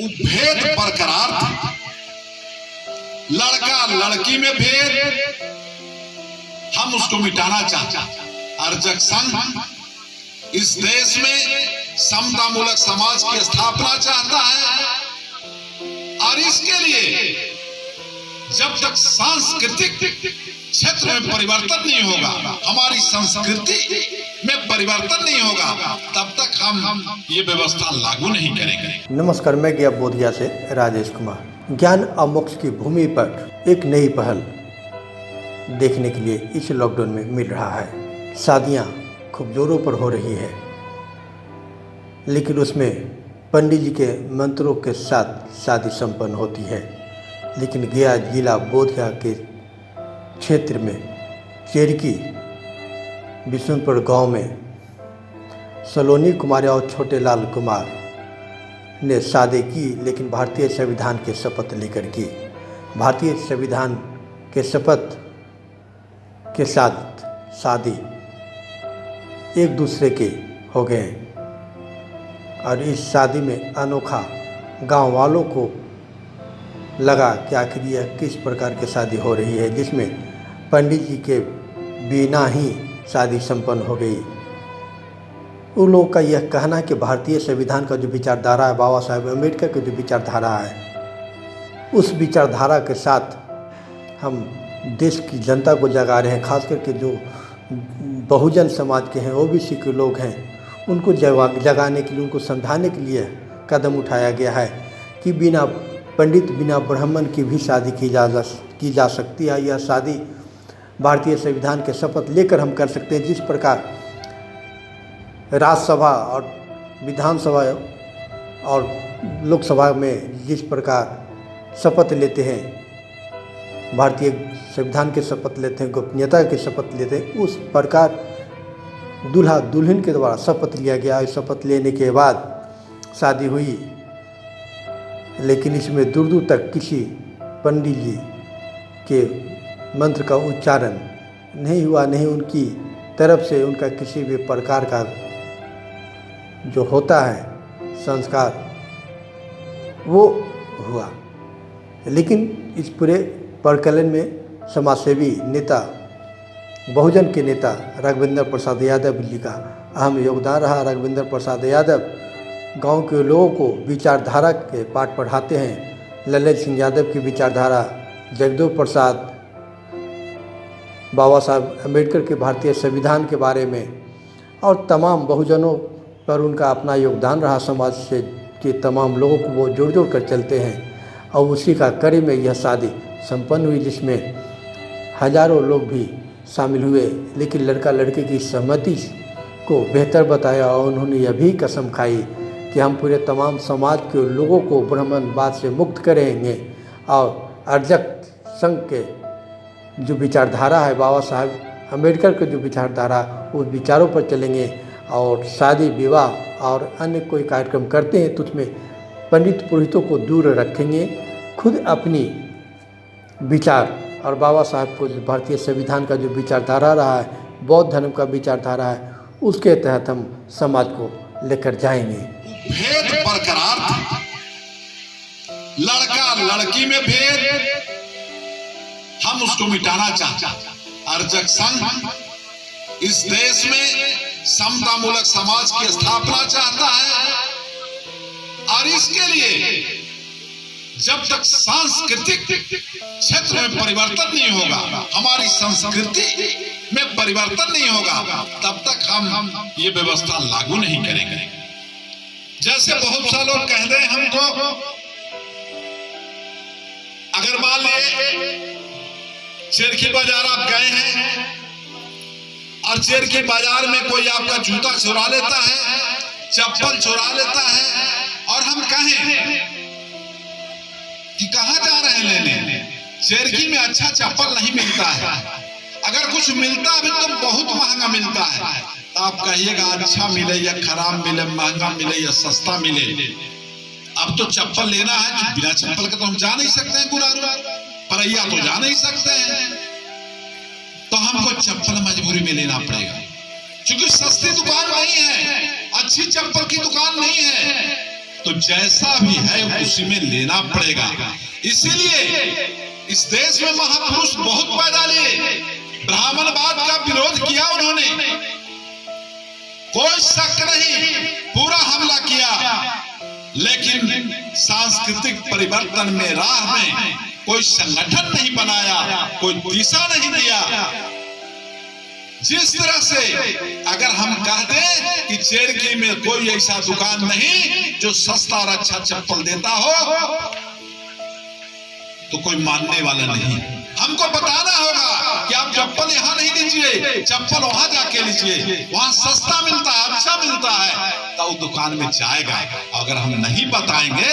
वो भेद बरकरार था। लड़का लड़की में भेद हम उसको मिटाना चाहते हैं। अर्जक संघ इस देश में समता मूलक समाज की स्थापना चाहता है और इसके लिए जब तक सांस्कृतिक क्षेत्र में परिवर्तन नहीं होगा, हमारी संस्कृति में परिवर्तन नहीं होगा, तब तक हम ये व्यवस्था लागू नहीं करेंगे। नमस्कार, मैं गया बोधिया से राजेश कुमार। ज्ञान और मोक्ष की भूमि पर एक नई पहल देखने के लिए इस लॉकडाउन में मिल रहा है। शादियां खूब जोरों पर हो रही है, लेकिन उसमें पंडित जी के मंत्रों के साथ शादी संपन्न होती है। लेकिन गया जिला बोधिया के क्षेत्र में चेरकी बिशुनपुर गांव में सलोनी कुमार और छोटे लाल कुमार ने शादी की, लेकिन भारतीय संविधान के शपथ लेकर की। भारतीय संविधान के शपथ के साथ शादी एक दूसरे के हो गए और इस शादी में अनोखा गांव वालों को लगा कि आखिर यह किस प्रकार की शादी हो रही है, जिसमें पंडित जी के बिना ही शादी संपन्न हो गई। उन लोगों का यह कहना है कि भारतीय संविधान का जो विचारधारा है, बाबा साहेब अम्बेडकर की जो विचारधारा है, उस विचारधारा के साथ हम देश की जनता को जगा रहे हैं। खास करके जो बहुजन समाज के हैं, ओबीसी के लोग हैं, उनको जगाने के लिए, उनको समझाने के लिए कदम उठाया गया है कि बिना पंडित, बिना ब्राह्मण की भी शादी की जा सकती है। यह शादी भारतीय संविधान के शपथ लेकर हम कर सकते हैं। जिस प्रकार राज्यसभा और विधानसभा और लोकसभा में जिस प्रकार शपथ लेते हैं, भारतीय संविधान के शपथ लेते हैं, गोपनीयता के शपथ लेते हैं, उस प्रकार दूल्हा दुल्हन के द्वारा शपथ लिया गया। शपथ लेने के बाद शादी हुई, लेकिन इसमें दूर दूर तक किसी पंडित जी के मंत्र का उच्चारण नहीं हुआ, नहीं उनकी तरफ से उनका किसी भी प्रकार का जो होता है संस्कार वो हुआ। लेकिन इस पूरे प्रकरण में समाजसेवी नेता, बहुजन के नेता राघवेंद्र प्रसाद यादव जी का अहम योगदान रहा। राघवेंद्र प्रसाद यादव गांव के लोगों को विचारधारा के पाठ पढ़ाते हैं। ललित सिंह यादव की विचारधारा, जगदेव प्रसाद, बाबा साहब अम्बेडकर के भारतीय संविधान के बारे में और तमाम बहुजनों पर उनका अपना योगदान रहा। समाज से के तमाम लोगों को वो जोड़ जोड़ कर चलते हैं और उसी का कड़ी में यह शादी संपन्न हुई, जिसमें हजारों लोग भी शामिल हुए। लेकिन लड़का लड़के की सहमति को बेहतर बताया और उन्होंने यह भी कसम खाई कि हम पूरे तमाम समाज के लोगों को ब्राह्मणवाद से मुक्त करेंगे और अर्जक संघ के जो विचारधारा है, बाबा साहब अम्बेडकर के जो विचारधारा, उस विचारों पर चलेंगे और शादी विवाह और अन्य कोई कार्यक्रम करते हैं तो उसमें पंडित पुरोहितों को दूर रखेंगे। खुद अपनी विचार और बाबा साहब को भारतीय संविधान का जो विचारधारा रहा है, बौद्ध धर्म का विचारधारा है, उसके तहत हम समाज को लेकर जाएंगे। भेद बरकरार था। लड़का लड़की में भेद हम उसको मिटाना चाहते हैं। अर्जक संघ इस देश में समता मूलक समाज की स्थापना चाहता है और इसके लिए जब तक सांस्कृतिक क्षेत्र में परिवर्तन नहीं होगा, हमारी संस्कृति में परिवर्तन नहीं होगा, तब तक हम ये व्यवस्था लागू नहीं करेंगे। जैसे बहुत सा लोग कह रहे हैं हमको, अगर मान लीजिए चेरकी बाजार आप गए हैं और चेरकी बाजार में कोई आपका जूता चुरा लेता है, चप्पल चुरा लेता है, और हम कहें कि कहाँ जा रहे हैं लेने, चेरकी में अच्छा चप्पल नहीं मिलता है, अगर कुछ मिलता भी तो बहुत महंगा मिलता है, तो आप कहिएगा अच्छा मिले या खराब मिले, महंगा मिले या सस्ता मिले। अब तो चप्पल लेना है कि बिना चप्पल के तो हम जा नहीं सकते हैं, गुरारू परैया तो जा नहीं सकते हैं, तो हमको चप्पल मजबूरी में लेना पड़ेगा, क्योंकि सस्ती दुकान नहीं है, अच्छी चप्पल की दुकान नहीं है। तो जैसा भी है उसी में लेना पड़ेगा। इसीलिए इस देश में महापुरुष बहुत पैदा लिए, ब्राह्मणवाद का विरोध किया उन्होंने, कोई शक नहीं, पूरा हमला किया, लेकिन सांस्कृतिक परिवर्तन में राह में कोई संगठन नहीं बनाया, कोई दिशा नहीं दिया। जिस तरह से अगर हम कह दें कि चेरकी में कोई ऐसा दुकान नहीं जो सस्ता और अच्छा चप्पल देता हो, तो कोई मानने वाला नहीं। हमको बताना होगा कि आप चप्पल यहाँ नहीं लीजिए, चप्पल वहां जाके लीजिए, वहां सस्ता मिलता है, अच्छा मिलता है, तो उस दुकान में जाएगा। अगर हम नहीं बताएंगे